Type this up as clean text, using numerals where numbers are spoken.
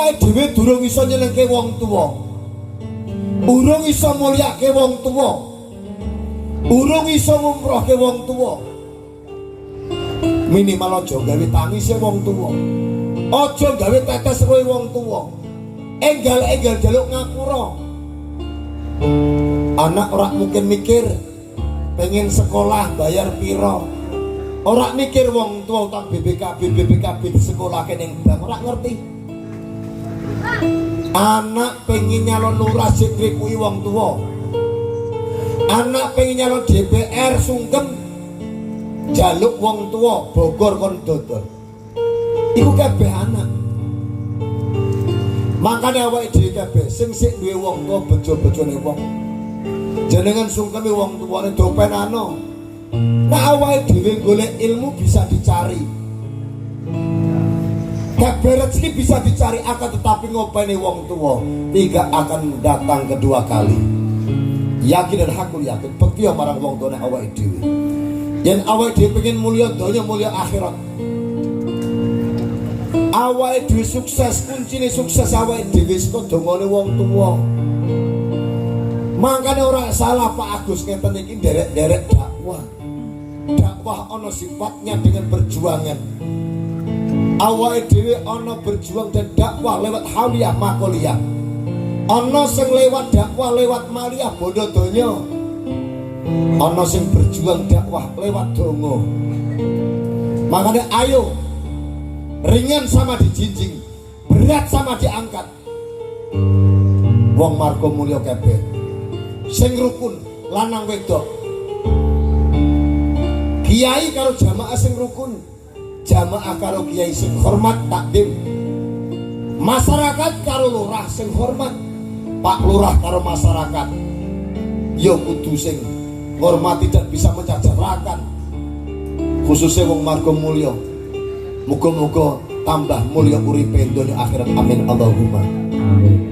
awake dhewe durung iso nyenengke wong tuwa, urung iso mulyake wong tuwa, urung iso ngumrohke wong tuwa, minimal aja gawe tangise wong tuwa, aja gawe tetes kowe wong tuwa, enggal-enggal jaluk ngapura. Anak ora mungkin mikir pengen sekolah bayar piro, ora mikir wong tua utang BPKB di sekolah ning bank, ora ngerti. Anak pengen nyalon lurah Jekri kuwi wong tua, anak pengen nyalon DPR sungkem jaluk wong tua Bogor kon dodol, iku kabeh anak. Makanya awake dhewe kabeh sing sik duwe wong tua bejo-bejone wong jenengan sungkeme wong tuwane dopenano. Nah awake dhewe golek ilmu bisa dicari, kabeh rezeki bisa dicari, akan tetapi ngopeni wong tua tidak akan datang kedua kali. Yakin dan hakul yakin bekti marang wong tuane awake dhewe. Yen awake dhewe pengen mulya donya mulya akhirat, awake dhewe sukses, kuncine sukses awake dhewe saka dongane wong tua. Makanya orang salah Pak Agus ngeten iki derek-derek dakwah. Dakwah ana sifatnya dengan perjuangan. Awake dhewe ana berjuang dan dakwah lewat hawliyah makoliyah. Ana sing lewat dakwah lewat maliyah bondo donya. Ana sing berjuang dakwah lewat donga. Makanya ayo ringan sama dijinjing, berat sama diangkat. Wong marga mulya kabeh sing rukun lanang wedok, kiai karo jamaah sing rukun, jamaah karo kiai sing hormat takdim, masyarakat karo lurah sing hormat, pak lurah karo masyarakat ya kudu sing hormati dan bisa menjajarakan, khususnya wong marga mulya. Muga-muga tambah mulya uripe donya akhirat, amin Allahumma amin.